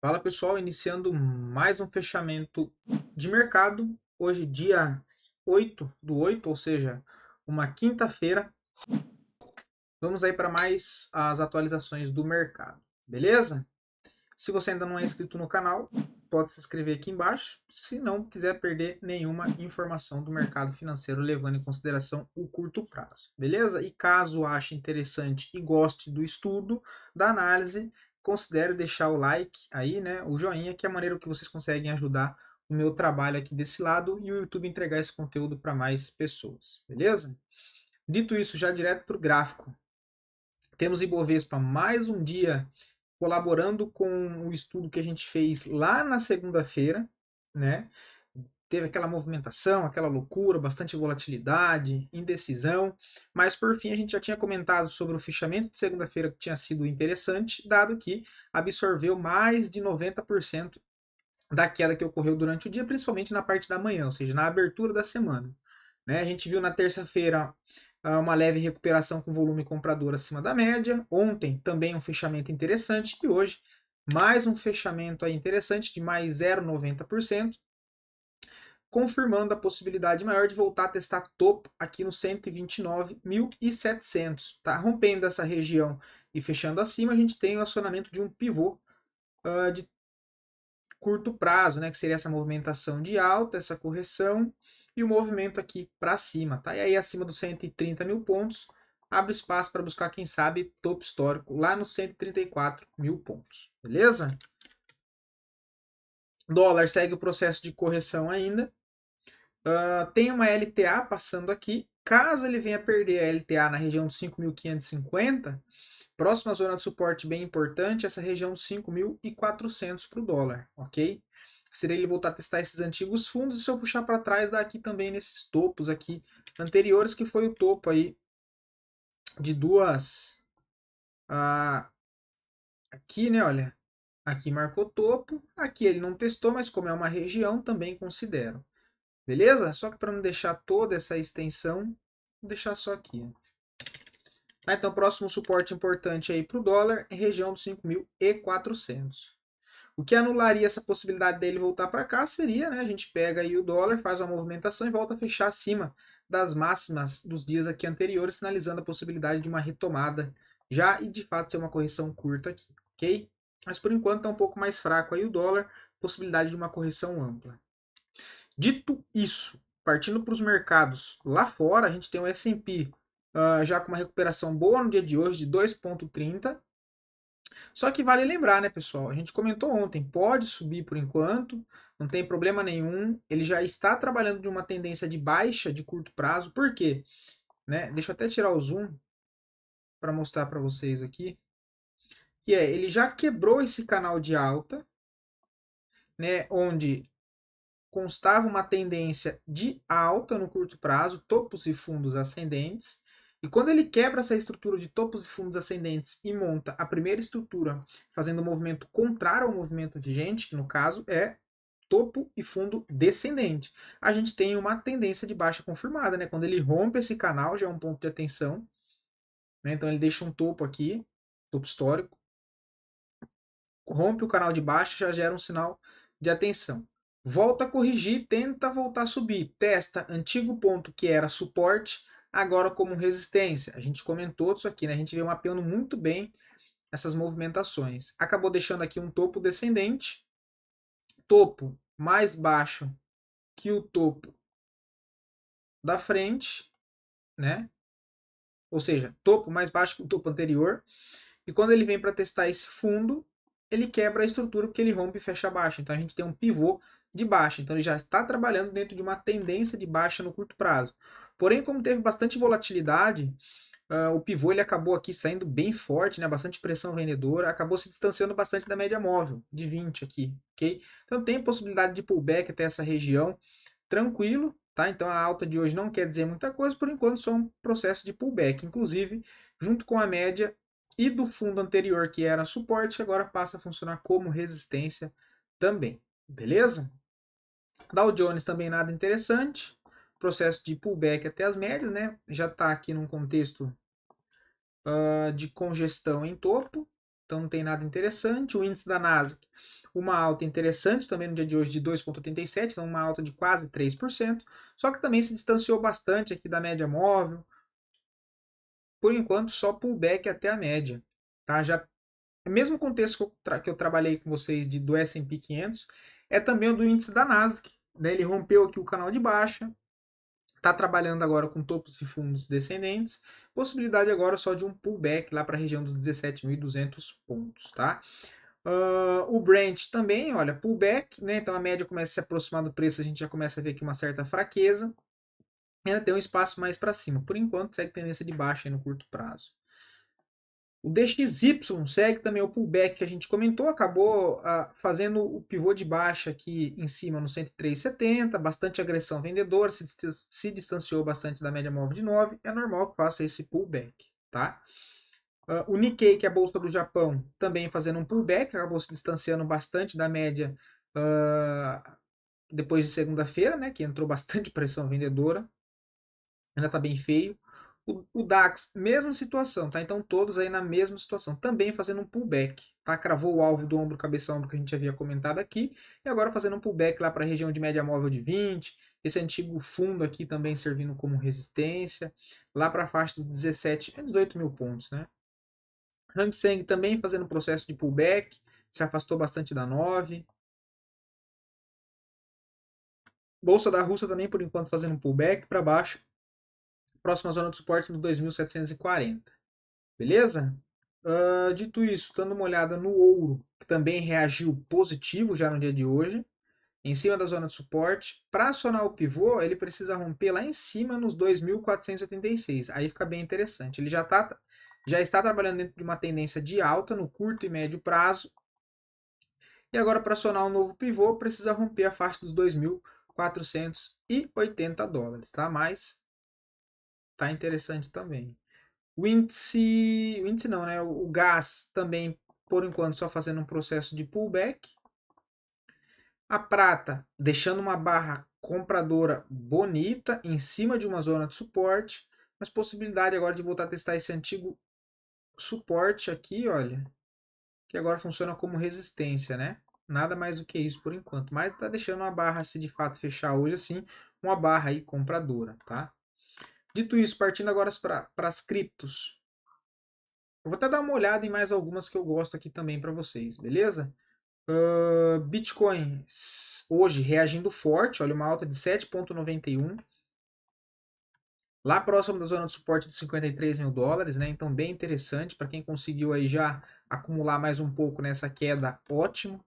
Fala pessoal, iniciando mais um fechamento de mercado. Hoje, dia 8/8, ou seja, uma quinta-feira. Vamos aí para mais as atualizações do mercado, beleza? Se você ainda não é inscrito no canal, pode se inscrever aqui embaixo. Se não quiser perder nenhuma informação do mercado financeiro, levando em consideração o curto prazo, beleza? E caso ache interessante e goste do estudo, da análise, considere deixar o like aí, né? O joinha, que é a maneira que vocês conseguem ajudar o meu trabalho aqui desse lado e o YouTube entregar esse conteúdo para mais pessoas, beleza? Dito isso, já direto para o gráfico. Temos Ibovespa mais um dia colaborando com o estudo que a gente fez lá na segunda-feira, né? Teve aquela movimentação, aquela loucura, bastante volatilidade, indecisão, mas por fim a gente já tinha comentado sobre o fechamento de segunda-feira que tinha sido interessante, dado que absorveu mais de 90% da queda que ocorreu durante o dia, principalmente na parte da manhã, ou seja, na abertura da semana. Né? A gente viu na terça-feira uma leve recuperação com volume comprador acima da média. Ontem também um fechamento interessante e hoje mais um fechamento aí interessante de mais 0,90%, confirmando a possibilidade maior de voltar a testar topo aqui no 129.700. Tá? Rompendo essa região e fechando acima, a gente tem o acionamento de um pivô de curto prazo, né, que seria essa movimentação de alta, essa correção e o movimento aqui para cima, tá? E aí acima dos 130 mil pontos, abre espaço para buscar, quem sabe, topo histórico lá nos 134 mil pontos, beleza? Dólar segue o processo de correção ainda. Tem uma LTA passando aqui. Caso ele venha perder a LTA na região dos 5.550, próxima zona de suporte bem importante, essa região dos 5.400 para o dólar, ok? Seria ele voltar a testar esses antigos fundos, e se eu puxar para trás, dá aqui também nesses topos aqui anteriores, que foi o topo aí de duas... aqui, né, olha, aqui marcou topo, aqui ele não testou, mas como é uma região, também considero. Beleza? Só que para não deixar toda essa extensão, vou deixar só aqui. Então, próximo suporte importante aí para o dólar é região dos 5.400. O que anularia essa possibilidade dele voltar para cá seria, né, a gente pega aí o dólar, faz uma movimentação e volta a fechar acima das máximas dos dias aqui anteriores, sinalizando a possibilidade de uma retomada já e de fato ser uma correção curta aqui, ok? Mas por enquanto está um pouco mais fraco aí o dólar, possibilidade de uma correção ampla. Dito isso, partindo para os mercados lá fora, a gente tem o S&P já com uma recuperação boa no dia de hoje de 2,30. Só que vale lembrar, né, pessoal? A gente comentou ontem, pode subir por enquanto, não tem problema nenhum. Ele já está trabalhando de uma tendência de baixa de curto prazo. Por quê? Né? Deixa eu até tirar o zoom para mostrar para vocês aqui. Que é, ele já quebrou esse canal de alta, né, onde constava uma tendência de alta no curto prazo, topos e fundos ascendentes. E quando ele quebra essa estrutura de topos e fundos ascendentes e monta a primeira estrutura fazendo um movimento contrário ao movimento vigente, que no caso é topo e fundo descendente, a gente tem uma tendência de baixa confirmada, né? Quando ele rompe esse canal, já é um ponto de atenção, né? Então ele deixa um topo aqui, topo histórico, rompe o canal de baixa, já gera um sinal de atenção. Volta a corrigir, tenta voltar a subir, testa antigo ponto que era suporte, agora como resistência. A gente comentou isso aqui, né? A gente veio mapeando muito bem essas movimentações. Acabou deixando aqui um topo descendente, topo mais baixo que o topo da frente, né? Ou seja, topo mais baixo que o topo anterior. E quando ele vem para testar esse fundo, ele quebra a estrutura porque ele rompe e fecha a baixa. Então a gente tem um pivô de baixa. Então ele já está trabalhando dentro de uma tendência de baixa no curto prazo. Porém, como teve bastante volatilidade, o pivô ele acabou aqui saindo bem forte, né? Bastante pressão vendedora, acabou se distanciando bastante da média móvel, de 20 aqui, ok? Então tem possibilidade de pullback até essa região, tranquilo, tá? Então a alta de hoje não quer dizer muita coisa, por enquanto só um processo de pullback, inclusive junto com a média e do fundo anterior que era suporte, agora passa a funcionar como resistência também, beleza? Dow Jones também nada interessante, processo de pullback até as médias, né? Já está aqui num contexto de congestão em topo, então não tem nada interessante. O índice da Nasdaq, uma alta interessante também no dia de hoje de 2,87, então uma alta de quase 3%, só que também se distanciou bastante aqui da média móvel. Por enquanto, só pullback até a média. Tá? Já, mesmo contexto que eu trabalhei com vocês do S&P 500, é também o do índice da Nasdaq. Né? Ele rompeu aqui o canal de baixa, está trabalhando agora com topos e fundos descendentes, possibilidade agora só de um pullback lá para a região dos 17.200 pontos, tá? O Brent também, olha, pullback, né? Então a média começa a se aproximar do preço, a gente já começa a ver aqui uma certa fraqueza. Ainda tem um espaço mais para cima. Por enquanto, segue tendência de baixa no curto prazo. O DXY segue também o pullback que a gente comentou, acabou fazendo o pivô de baixa aqui em cima no 103,70, bastante agressão vendedora, se distanciou bastante da média móvel de 9, é normal que faça esse pullback, tá? O Nikkei, que é a bolsa do Japão, também fazendo um pullback, acabou se distanciando bastante da média depois de segunda-feira, né, que entrou bastante pressão vendedora, ainda está bem feio. O DAX, mesma situação, tá? Então todos aí na mesma situação, também fazendo um pullback, tá? Cravou o alvo do ombro, cabeça, ombro que a gente havia comentado aqui, e agora fazendo um pullback lá para a região de média móvel de 20, esse antigo fundo aqui também servindo como resistência, lá para a faixa dos 17, 18 mil pontos, né? Hang Seng também fazendo um processo de pullback, se afastou bastante da 9. Bolsa da Rússia também, por enquanto, fazendo um pullback para baixo. Próxima zona de suporte no 2.740. Beleza? Dito isso, dando uma olhada no ouro, que também reagiu positivo já no dia de hoje, em cima da zona de suporte. Para acionar o pivô, ele precisa romper lá em cima nos 2.486. Aí fica bem interessante. Ele já está trabalhando dentro de uma tendência de alta no curto e médio prazo. E agora, para acionar um novo pivô, precisa romper a faixa dos 2.480 dólares, tá? Mas tá interessante também. O índice não, né? O gás também, por enquanto, só fazendo um processo de pullback. A prata deixando uma barra compradora bonita em cima de uma zona de suporte, mas possibilidade agora de voltar a testar esse antigo suporte aqui, olha, que agora funciona como resistência, né? Nada mais do que isso por enquanto, mas está deixando uma barra, se de fato fechar hoje assim, uma barra aí compradora, tá? Dito isso, partindo agora para as criptos. Eu vou até dar uma olhada em mais algumas que eu gosto aqui também para vocês, beleza? Bitcoin hoje reagindo forte, olha, uma alta de 7,91. Lá próximo da zona de suporte de 53 mil dólares, né? Então bem interessante para quem conseguiu aí já acumular mais um pouco nessa queda, ótimo.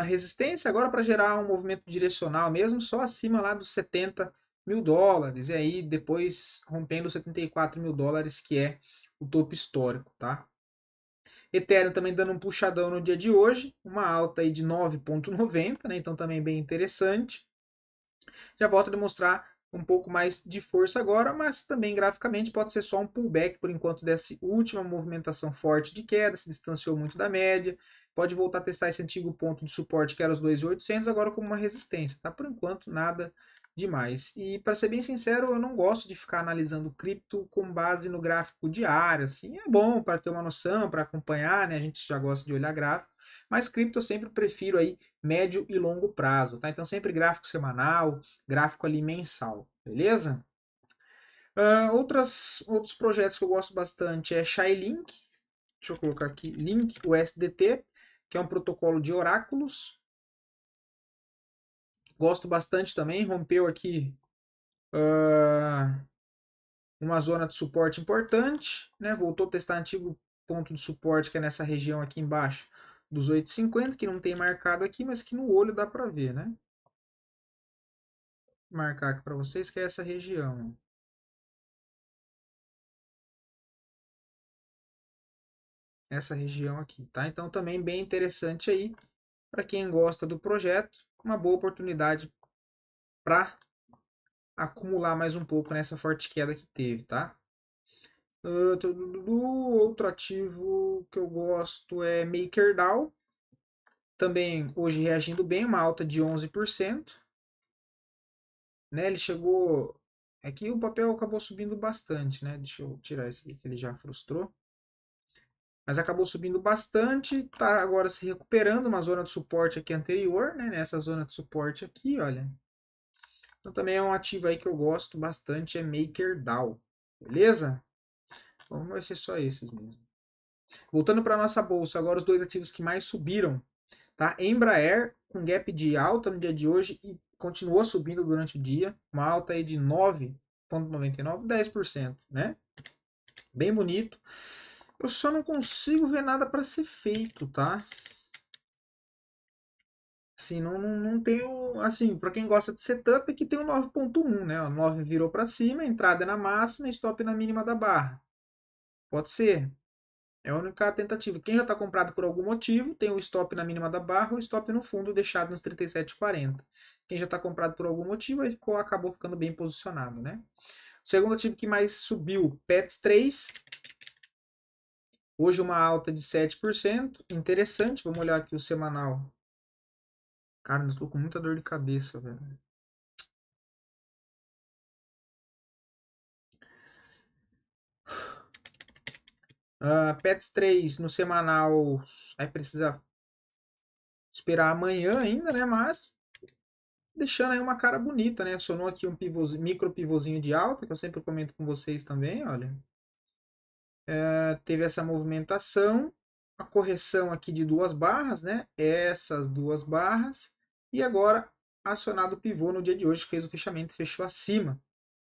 Resistência agora para gerar um movimento direcional mesmo, só acima lá dos 70 mil dólares. E aí depois rompendo os 74 mil dólares, que é o topo histórico, tá? Ethereum também dando um puxadão no dia de hoje, uma alta aí de 9,90, né? Então também bem interessante. Já volto a demonstrar um pouco mais de força agora, mas também graficamente pode ser só um pullback por enquanto dessa última movimentação forte de queda, se distanciou muito da média. Pode voltar a testar esse antigo ponto de suporte que era os 2.800 agora como uma resistência, tá? Por enquanto nada demais. E para ser bem sincero, eu não gosto de ficar analisando cripto com base no gráfico diário, assim, é bom para ter uma noção, para acompanhar, né? A gente já gosta de olhar gráfico, mas cripto eu sempre prefiro aí médio e longo prazo, tá? Então sempre gráfico semanal, gráfico ali mensal, beleza? Outros projetos que eu gosto bastante é Shylink, deixa eu colocar aqui, Link USDT, que é um protocolo de oráculos. Gosto bastante também, rompeu aqui uma zona de suporte importante, né? Voltou a testar antigo ponto de suporte que é nessa região aqui embaixo dos 8,50, que não tem marcado aqui, mas que no olho dá para ver, né? Vou marcar aqui para vocês que é essa região. Essa região aqui, tá? Então também bem interessante aí para quem gosta do projeto, uma boa oportunidade para acumular mais um pouco nessa forte queda que teve, tá? Outro ativo que eu gosto é MakerDAO, também hoje reagindo bem, uma alta de 11%, né? Ele chegou, aqui o papel acabou subindo bastante, né? Deixa eu tirar esse aqui que ele já frustrou. mas acabou subindo bastante, está agora se recuperando, uma zona de suporte aqui anterior, né? Nessa zona de suporte aqui, olha. Então também é um ativo aí que eu gosto bastante, é MakerDAO, beleza? Então vai ser só esses mesmo. Voltando para nossa bolsa, agora os dois ativos que mais subiram, tá? Embraer com gap de alta no dia de hoje e continuou subindo durante o dia, uma alta aí de 9,99, 10%, né? Bem bonito. Eu só não consigo ver nada para ser feito, tá? Assim, não tenho, assim, para quem gosta de setup é que tem o 9,1, né? O 9 virou para cima, entrada na máxima, stop na mínima da barra. Pode ser. É a única tentativa. Quem já está comprado por algum motivo, tem o stop na mínima da barra, o stop no fundo deixado nos 37,40. Quem já está comprado por algum motivo, aí acabou ficando bem posicionado, né? O segundo ativo que mais subiu, Pets 3. Hoje uma alta de 7%. Interessante, vamos olhar aqui o semanal. Cara, eu estou com muita dor de cabeça, velho. Pets 3 no semanal vai precisar esperar amanhã ainda, né? Mas deixando aí uma cara bonita, né? Acionou aqui um pivôzinho, micro pivôzinho de alta, que eu sempre comento com vocês também, olha. Teve essa movimentação, a correção aqui de duas barras, né? Essas duas barras. E agora acionado o pivô no dia de hoje, que fez o fechamento, fechou acima.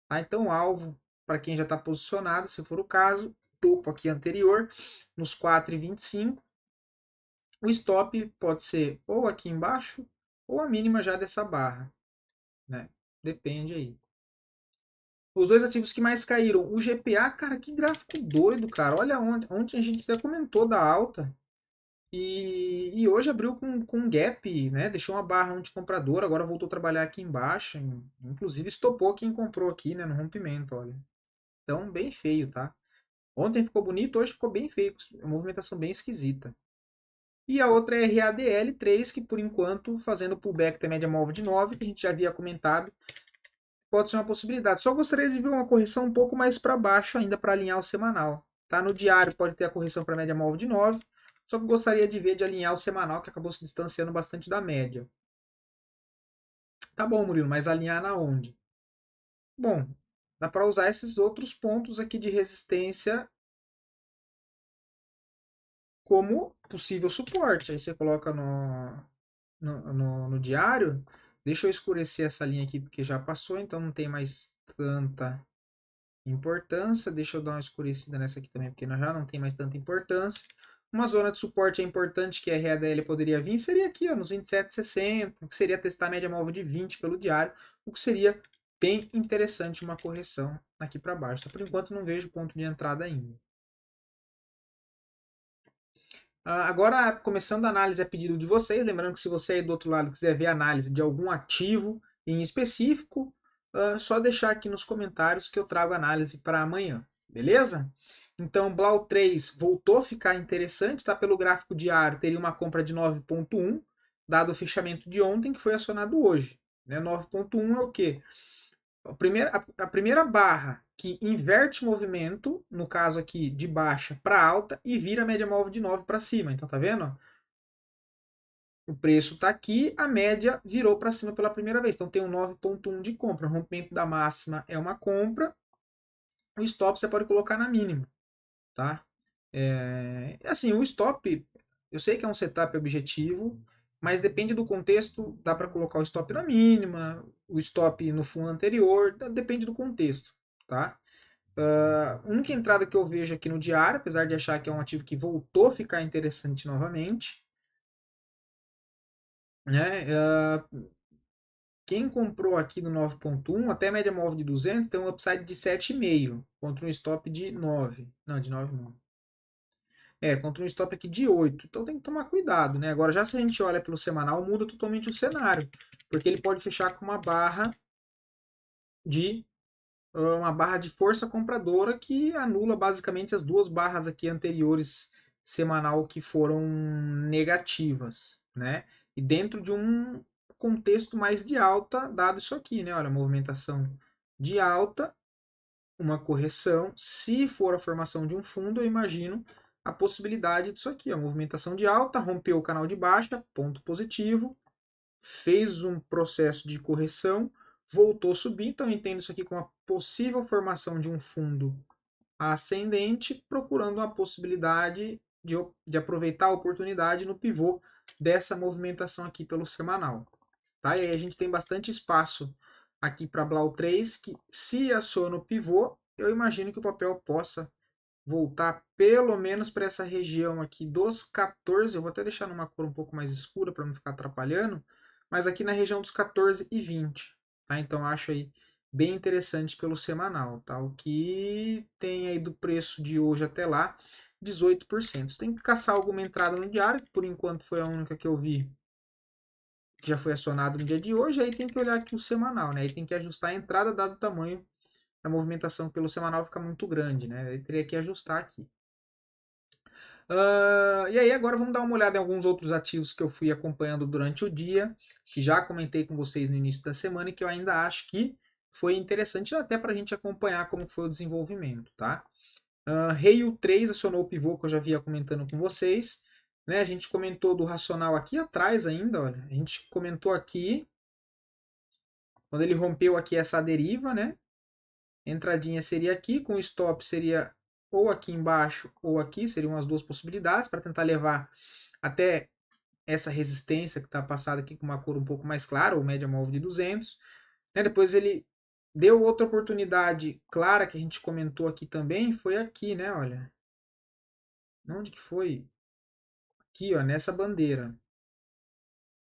Tá? Então, alvo, para quem já está posicionado, se for o caso, topo aqui anterior, nos 4,25. O stop pode ser ou aqui embaixo, ou a mínima já dessa barra, né? Depende aí. Os dois ativos que mais caíram. O GPA, cara, que gráfico doido, cara. Olha ontem a gente até comentou da alta. E hoje abriu com um gap, né? Deixou uma barra anticompradora, agora voltou a trabalhar aqui embaixo. Inclusive estopou quem comprou aqui, né? No rompimento, olha. Então, bem feio, tá? Ontem ficou bonito, hoje ficou bem feio. Uma movimentação bem esquisita. E a outra é RADL3, que por enquanto, fazendo pullback da média móvel de 9, que a gente já havia comentado, pode ser uma possibilidade. Só gostaria de ver uma correção um pouco mais para baixo ainda para alinhar o semanal. Tá? No diário pode ter a correção para a média móvel de 9, só que gostaria de ver de alinhar o semanal, que acabou se distanciando bastante da média. Tá bom, Murilo, mas alinhar na onde? Bom, dá para usar esses outros pontos aqui de resistência como possível suporte. Aí você coloca no diário. Deixa eu escurecer essa linha aqui porque já passou, então não tem mais tanta importância. Deixa eu dar uma escurecida nessa aqui também, porque já não tem mais tanta importância. Uma zona de suporte é importante que a RADL poderia vir, seria aqui, ó, nos 27,60, que seria testar a média móvel de 20 pelo diário, o que seria bem interessante uma correção aqui para baixo. Por enquanto não vejo ponto de entrada ainda. Agora, começando a análise a pedido de vocês, lembrando que se você aí do outro lado quiser ver a análise de algum ativo em específico, só deixar aqui nos comentários que eu trago a análise para amanhã, beleza? Então, Blau 3 voltou a ficar interessante, tá? Pelo gráfico diário, teria uma compra de 9,1, dado o fechamento de ontem, que foi acionado hoje. Né? 9,1 é o quê? A primeira barra que inverte o movimento, no caso aqui de baixa para alta, e vira a média móvel de 9 para cima. Então tá vendo? O preço está aqui, a média virou para cima pela primeira vez. Então tem um 9,1 de compra. O rompimento da máxima é uma compra. O stop você pode colocar na mínima. Tá? Assim, o stop, eu sei que é um setup objetivo, mas depende do contexto, dá para colocar o stop na mínima, o stop no fundo anterior, depende do contexto, tá? A única entrada que eu vejo aqui no diário, apesar de achar que é um ativo que voltou a ficar interessante novamente, né? Quem comprou aqui no 9,1 até a média móvel de 200 tem um upside de 7,5 contra um stop de 9. Não, de 9 não. Contra um stop aqui de 8. Então tem que tomar cuidado, né? Agora, já se a gente olha pelo semanal, muda totalmente o cenário. Porque ele pode fechar com de uma barra de força compradora que anula basicamente as duas barras aqui anteriores semanal que foram negativas, né? E dentro de um contexto mais de alta, dado isso aqui, né? Olha, movimentação de alta, uma correção. Se for a formação de um fundo, eu imagino a possibilidade disso aqui, a movimentação de alta, rompeu o canal de baixa, ponto positivo, fez um processo de correção, voltou a subir, então eu entendo isso aqui como a possível formação de um fundo ascendente, procurando uma possibilidade de aproveitar a oportunidade no pivô dessa movimentação aqui pelo semanal. Tá? E aí a gente tem bastante espaço aqui para Blau 3, que se aciona o pivô, eu imagino que o papel possa voltar pelo menos para essa região aqui dos 14, eu vou até deixar numa cor um pouco mais escura para não ficar atrapalhando, mas aqui na região dos 14 e 20, tá? Então acho aí bem interessante pelo semanal, tá? O que tem aí do preço de hoje até lá, 18%. Você tem que caçar alguma entrada no diário, que por enquanto foi a única que eu vi que já foi acionado no dia de hoje, aí tem que olhar aqui o semanal, né? Aí tem que ajustar a entrada dado o tamanho da movimentação pelo semanal fica muito grande, né? Aí teria que ajustar aqui. E aí agora vamos dar uma olhada em alguns outros ativos que eu fui acompanhando durante o dia, que já comentei com vocês no início da semana e que eu ainda acho que foi interessante até para a gente acompanhar como foi o desenvolvimento, tá? Rio 3 acionou o pivô que eu já vinha comentando com vocês, né? A gente comentou do racional aqui atrás ainda, olha. A gente comentou aqui quando ele rompeu aqui essa deriva, né? Entradinha seria aqui, com stop seria ou aqui embaixo ou aqui, seriam as duas possibilidades para tentar levar até essa resistência que está passada aqui com uma cor um pouco mais clara, ou média móvel de 200. Né? Depois ele deu outra oportunidade clara que a gente comentou aqui também, foi aqui, né? Olha, onde que foi? Aqui, ó, nessa bandeira,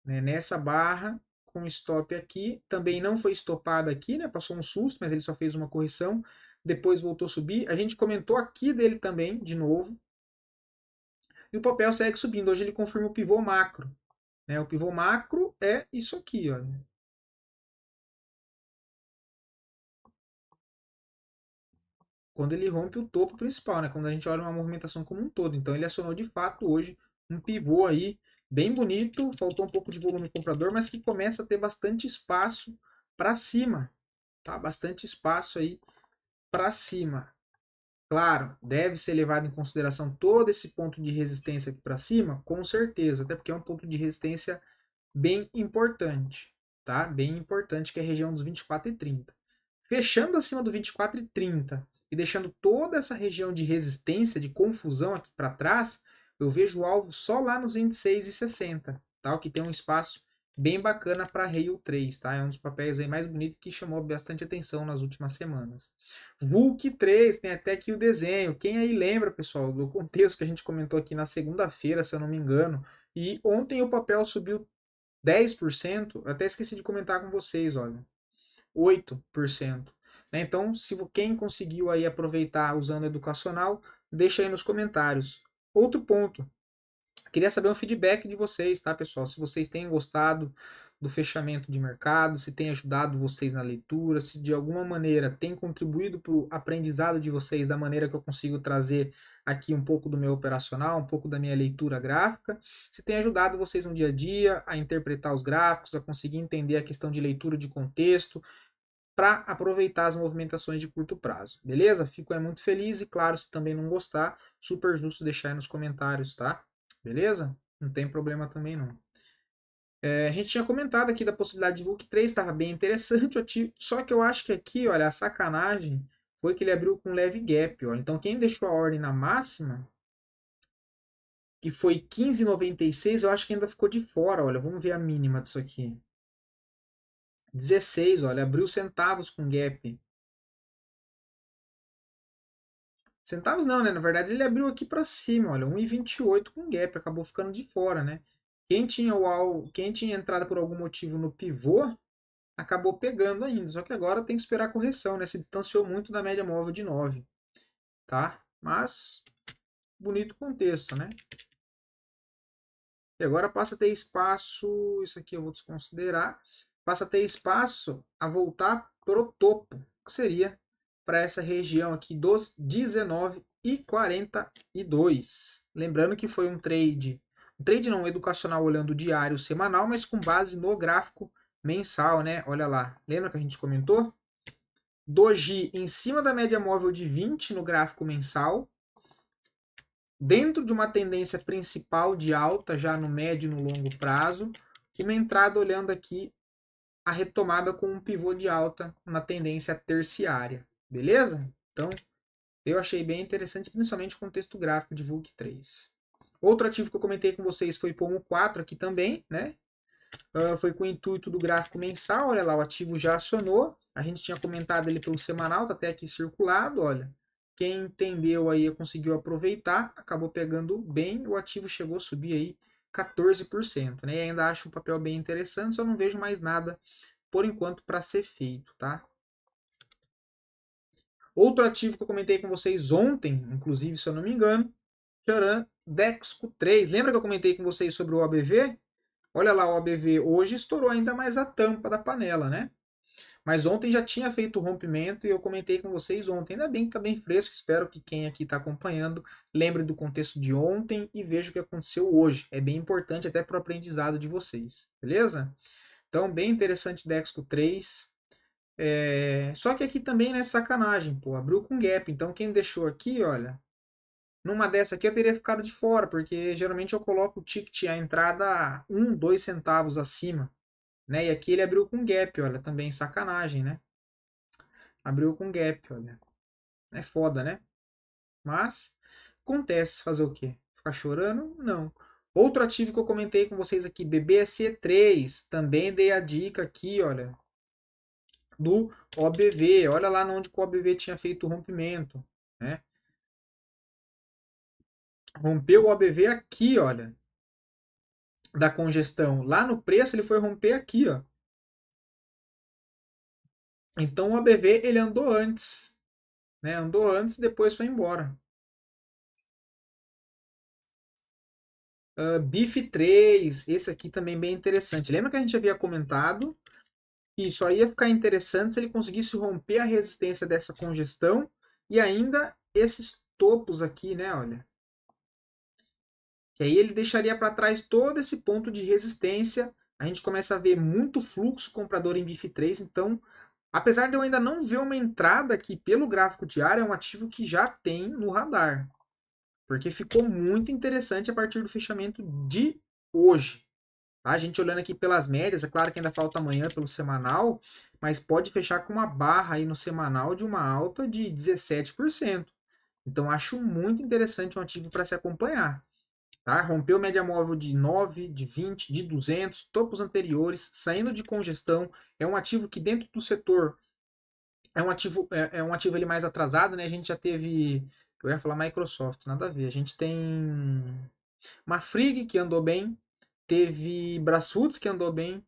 né? Nessa barra com stop aqui, também não foi estopada aqui, né? Passou um susto, mas ele só fez uma correção. Depois voltou a subir. A gente comentou aqui dele também, de novo. E o papel segue subindo. Hoje ele confirma o pivô macro. Né? O pivô macro é isso aqui, ó. Quando ele rompe o topo principal, né? Quando a gente olha uma movimentação como um todo. Então ele acionou de fato hoje um pivô aí bem bonito. Faltou um pouco de volume comprador, mas que começa a ter bastante espaço para cima. Tá? Bastante espaço aí para cima. Claro, deve ser levado em consideração todo esse ponto de resistência aqui para cima, com certeza, até porque é um ponto de resistência bem importante, tá? Bem importante, que é a região dos 24,30. Fechando acima do 24,30 e deixando toda essa região de resistência, de confusão aqui para trás, eu vejo o alvo só lá nos 26,60, tá? O que tem um espaço bem bacana para Rail 3, tá? É um dos papéis aí mais bonitos que chamou bastante atenção nas últimas semanas. Vulk 3, tem até aqui o desenho. Quem aí lembra, pessoal, do contexto que a gente comentou aqui na segunda-feira, se eu não me engano, e ontem o papel subiu 10%, até esqueci de comentar com vocês, olha, 8%. Né? Então, se quem conseguiu aí aproveitar usando educacional, deixa aí nos comentários. Outro ponto, queria saber um feedback de vocês, tá, pessoal? Se vocês têm gostado do fechamento de mercado, se tem ajudado vocês na leitura, se de alguma maneira tem contribuído para o aprendizado de vocês da maneira que eu consigo trazer aqui um pouco do meu operacional, um pouco da minha leitura gráfica, se tem ajudado vocês no dia a dia a interpretar os gráficos, a conseguir entender a questão de leitura de contexto, para aproveitar as movimentações de curto prazo, beleza? Fico muito feliz e claro, se também não gostar, super justo deixar aí nos comentários, tá? Beleza? Não tem problema também não. A gente tinha comentado aqui da possibilidade de Book 3, estava bem interessante, só que eu acho que aqui, olha, a sacanagem foi que ele abriu com leve gap, olha. Então quem deixou a ordem na máxima, que foi 15,96, eu acho que ainda ficou de fora, olha, vamos ver a mínima disso aqui. 16, olha, abriu centavos com gap. Centavos não, né? Na verdade, ele abriu aqui para cima, olha, 1,28 com gap, acabou ficando de fora, né? Quem tinha entrado por algum motivo no pivô, acabou pegando ainda. Só que agora tem que esperar a correção, né? Se distanciou muito da média móvel de 9, tá? Mas bonito contexto, né? E agora passa a ter espaço, isso aqui eu vou desconsiderar, passa a ter espaço a voltar pro topo, que seria para essa região aqui dos 19,42. Lembrando que foi um trade não, educacional olhando o diário semanal, mas com base no gráfico mensal, né? Olha lá, lembra que a gente comentou? Doji em cima da média móvel de 20 no gráfico mensal, dentro de uma tendência principal de alta, já no médio e no longo prazo, e uma entrada olhando aqui a retomada com um pivô de alta na tendência terciária, beleza? Então, eu achei bem interessante, principalmente o contexto gráfico de VUC3. Outro ativo que eu comentei com vocês foi Pomo 4 aqui também, né? Foi com o intuito do gráfico mensal, olha lá, o ativo já acionou. A gente tinha comentado ele pelo semanal, tá até aqui circulado, olha. Quem entendeu aí conseguiu aproveitar, acabou pegando bem, o ativo chegou a subir aí 14%, né? E ainda acho um papel bem interessante, só não vejo mais nada por enquanto para ser feito, tá? Outro ativo que eu comentei com vocês ontem, inclusive, se eu não me engano, Charan Dexco 3. Lembra que eu comentei com vocês sobre o OBV? Olha lá, o OBV hoje estourou ainda mais a tampa da panela, né? Mas ontem já tinha feito o rompimento e eu comentei com vocês ontem. Ainda bem que está bem fresco. Espero que quem aqui está acompanhando lembre do contexto de ontem e veja o que aconteceu hoje. É bem importante até para o aprendizado de vocês, beleza? Então, bem interessante Dexco 3. Só que aqui também, né, sacanagem, pô, abriu com gap. Então, quem deixou aqui, olha, numa dessa aqui eu teria ficado de fora, porque geralmente eu coloco o ticket, a entrada 1, 2 centavos acima, né? E aqui ele abriu com gap, olha, também sacanagem, né? Abriu com gap, olha. É foda, né? Mas acontece, fazer o quê? Ficar chorando? Não. Outro ativo que eu comentei com vocês aqui, BBSE3, também dei a dica aqui, olha, do OBV. Olha lá onde o OBV tinha feito o rompimento, né? Rompeu o OBV aqui, olha, da congestão. Lá no preço ele foi romper aqui, ó. Então o OBV ele andou antes, né? Andou antes e depois foi embora. BIF 3, esse aqui também bem interessante. Lembra que a gente havia comentado que só ia ficar interessante se ele conseguisse romper a resistência dessa congestão e ainda esses topos aqui, né? Olha, que aí ele deixaria para trás todo esse ponto de resistência. A gente começa a ver muito fluxo comprador em BIF 3, então apesar de eu ainda não ver uma entrada aqui pelo gráfico diário, é um ativo que já tem no radar. Porque ficou muito interessante a partir do fechamento de hoje. Tá? A gente olhando aqui pelas médias, é claro que ainda falta amanhã pelo semanal, mas pode fechar com uma barra aí no semanal de uma alta de 17%. Então acho muito interessante um ativo para se acompanhar. Tá? Rompeu média móvel de 9, de 20, de 200, topos anteriores, saindo de congestão. É um ativo que dentro do setor é um ativo ele mais atrasado, né? A gente já teve, eu ia falar Microsoft, nada a ver. A gente tem uma Frigg que andou bem, teve Brasfoods que andou bem,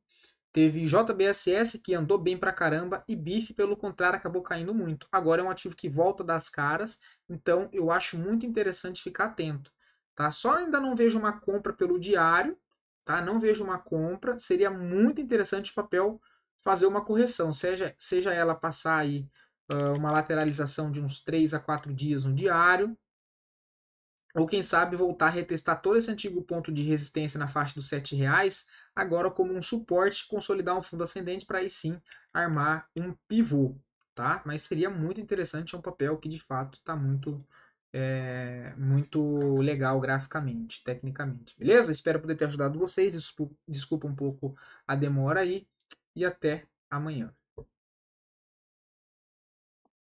teve JBSS que andou bem pra caramba e BIF, pelo contrário, acabou caindo muito. Agora é um ativo que volta das caras, então eu acho muito interessante ficar atento. Tá? Só ainda não vejo uma compra pelo diário, tá? Não vejo uma compra. Seria muito interessante o papel fazer uma correção, seja ela passar aí uma lateralização de uns 3 a 4 dias no diário, ou quem sabe voltar a retestar todo esse antigo ponto de resistência na faixa dos R$ 7, agora como um suporte, consolidar um fundo ascendente para aí sim armar um pivô, tá? Mas seria muito interessante, é um papel que de fato está muito legal graficamente, tecnicamente. Beleza? Espero poder ter ajudado vocês. Desculpa um pouco a demora aí e até amanhã.